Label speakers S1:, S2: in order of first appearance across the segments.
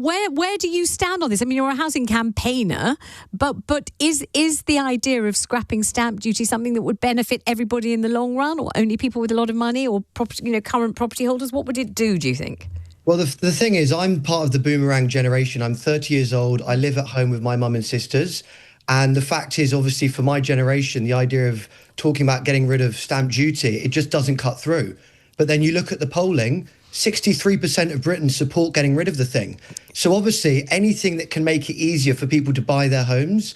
S1: Where do you stand on this? I mean, you're a housing campaigner, but is the idea of scrapping stamp duty something that would benefit everybody in the long run, or only people with a lot of money, or current property holders? What would it do you think?
S2: Well, the thing is, I'm part of the boomerang generation. I'm 30 years old. I live at home with my mum and sisters. And the fact is, obviously, for my generation, the idea of talking about getting rid of stamp duty, it just doesn't cut through. But then you look at the polling, 63% of Britons support getting rid of the thing. So obviously, anything that can make it easier for people to buy their homes,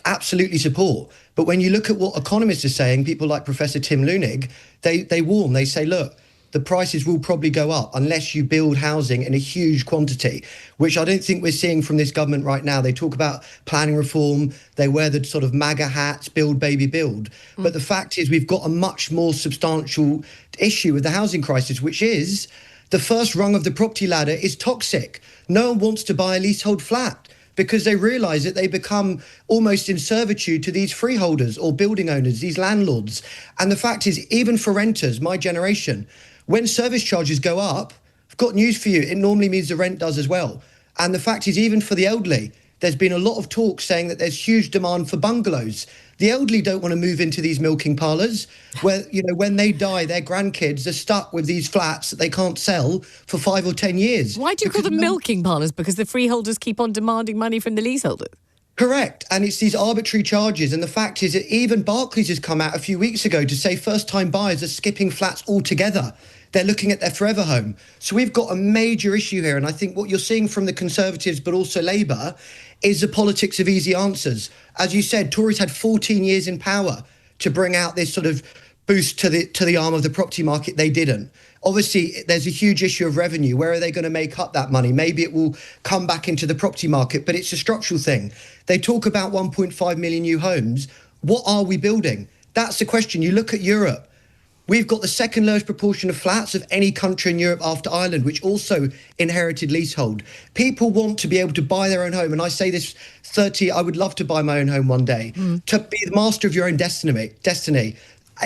S2: absolutely support. But when you look at what economists are saying, people like Professor Tim Lunig, they warn, they say, look, the prices will probably go up unless you build housing in a huge quantity, which I don't think we're seeing from this government right now. They talk about planning reform. They wear the sort of MAGA hats, build, baby, build. But the fact is we've got a much more substantial issue with the housing crisis, which is the first rung of the property ladder is toxic. No one wants to buy a leasehold flat because they realise that they become almost in servitude to these freeholders or building owners, these landlords. And the fact is, even for renters, my generation, when service charges go up, I've got news for you, it normally means the rent does as well. And the fact is, even for the elderly, there's been a lot of talk saying that there's huge demand for bungalows. The elderly don't want to move into these milking parlours where, when they die, their grandkids are stuck with these flats that they can't sell for 5 or 10 years.
S1: Why do you call them milking parlours? Because the freeholders keep on demanding money from the leaseholders?
S2: Correct. And it's these arbitrary charges. And the fact is that even Barclays has come out a few weeks ago to say first-time buyers are skipping flats altogether. They're looking at their forever home. So we've got a major issue here. And I think what you're seeing from the Conservatives, but also Labour, is the politics of easy answers. As you said, Tories had 14 years in power to bring out this sort of boost to the arm of the property market. They didn't. Obviously, there's a huge issue of revenue. Where are they going to make up that money? Maybe it will come back into the property market, but it's a structural thing. They talk about 1.5 million new homes. What are we building? That's the question. You look at Europe. We've got the second lowest proportion of flats of any country in Europe after Ireland, which also inherited leasehold. People want to be able to buy their own home. And I say this, I would love to buy my own home one day. To be the master of your own destiny.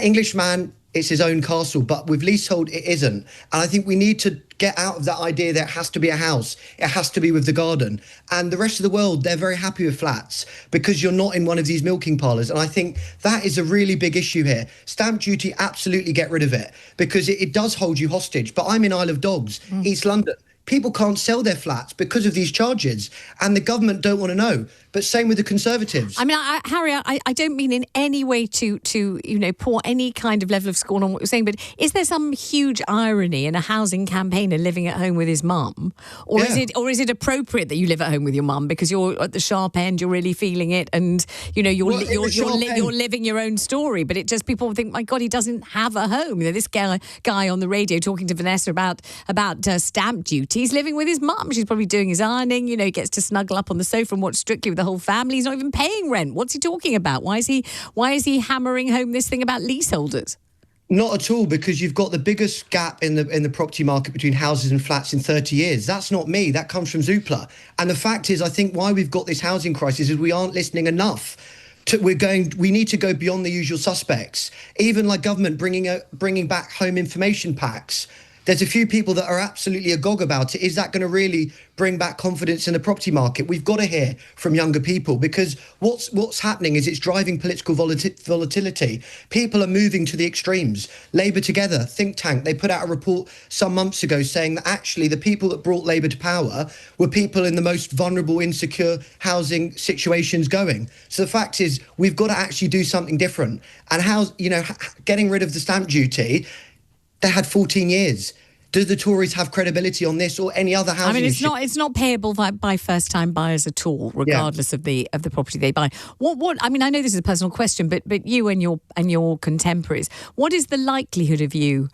S2: Englishman, it's his own castle, but with leasehold, it isn't. And I think we need to get out of that idea that it has to be a house. It has to be with the garden. And the rest of the world, they're very happy with flats because you're not in one of these milking parlours. And I think that is a really big issue here. Stamp duty, absolutely get rid of it because it does hold you hostage. But I'm in Isle of Dogs, East London. People can't sell their flats because of these charges, and the government don't want to know. But same with the Conservatives.
S1: I mean, Harry, I don't mean in any way to pour any kind of level of scorn on what you're saying, but is there some huge irony in a housing campaigner living at home with his mum, or is it appropriate that you live at home with your mum because you're at the sharp end, you're really feeling it, and you're living your own story? But it just people think, my God, he doesn't have a home. This guy on the radio talking to Vanessa about stamp duty. He's living with his mum. She's probably doing his ironing. He gets to snuggle up on the sofa and watch Strictly with the whole family. He's not even paying rent. What's he talking about? Why is he hammering home this thing about leaseholders?
S2: Not at all, because you've got the biggest gap in the property market between houses and flats in 30 years. That's not me. That comes from Zoopla. And the fact is, I think why we've got this housing crisis is we aren't listening enough. We need to go beyond the usual suspects. Even like government bringing back home information packs. There's a few people that are absolutely agog about it. Is that going to really bring back confidence in the property market? We've got to hear from younger people, because what's happening is it's driving political volatility. People are moving to the extremes. Labour Together, think tank, they put out a report some months ago saying that actually the people that brought Labour to power were people in the most vulnerable, insecure housing situations going. So the fact is we've got to actually do something different. And getting rid of the stamp duty, they had 14 years. Do the Tories have credibility on this or any other housing issue?
S1: It's not payable by first-time buyers at all, regardless of the property they buy. What? I mean, I know this is a personal question, but you and your contemporaries, what is the likelihood of you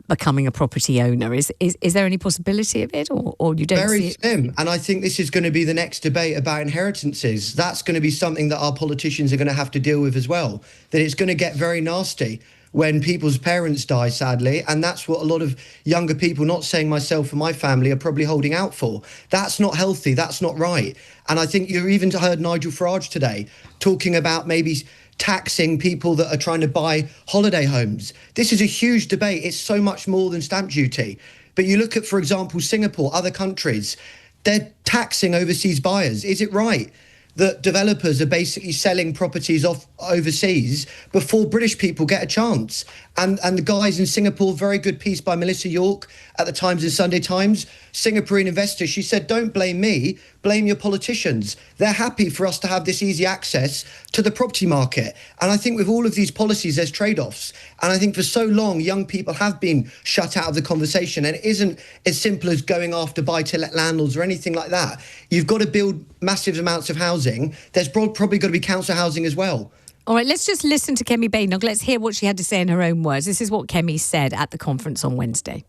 S1: becoming a property owner? Is there any possibility of it, or you don't
S2: Very
S1: see it?
S2: slim. And I think this is going to be the next debate about inheritances. That's going to be something that our politicians are going to have to deal with as well. That it's going to get very nasty when people's parents die, sadly, and that's what a lot of younger people, not saying myself and my family, are probably holding out for. That's not healthy, that's not right. And I think you even heard Nigel Farage today talking about maybe taxing people that are trying to buy holiday homes. This is a huge debate. It's so much more than stamp duty. But you look at, for example, Singapore, other countries, they're taxing overseas buyers. Is it right that developers are basically selling properties off overseas before British people get a chance? And the guys in Singapore, very good piece by Melissa York at the Times and Sunday Times, Singaporean investor, she said, don't blame me, blame your politicians. They're happy for us to have this easy access to the property market. And I think with all of these policies, there's trade-offs. And I think for so long, young people have been shut out of the conversation. And it isn't as simple as going after buy-to-let landlords or anything like that. You've got to build massive amounts of housing. There's probably got to be council housing as well.
S1: All right, let's just listen to Kemi Badenoch. Let's hear what she had to say in her own words. This is what Kemi said at the conference on Wednesday.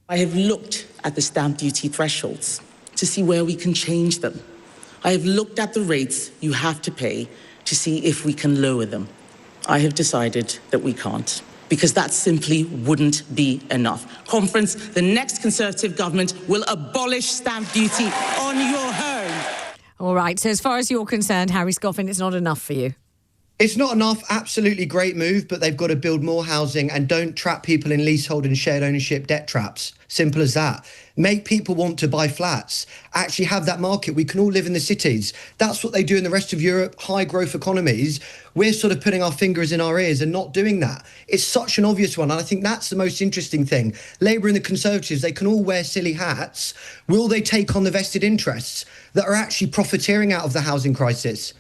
S3: I have looked at the stamp duty thresholds to see where we can change them. I have looked at the rates you have to pay to see if we can lower them. I have decided that we can't, because that simply wouldn't be enough. Conference, the next Conservative government will abolish stamp duty on your home.
S1: All right, so as far as you're concerned, Harry Scoffin, it's not enough for you.
S2: It's not enough. Absolutely great move, but they've got to build more housing and don't trap people in leasehold and shared ownership debt traps. Simple as that. Make people want to buy flats. Actually have that market. We can all live in the cities. That's what they do in the rest of Europe, high growth economies. We're sort of putting our fingers in our ears and not doing that. It's such an obvious one. And I think that's the most interesting thing. Labour and the Conservatives, they can all wear silly hats. Will they take on the vested interests that are actually profiteering out of the housing crisis?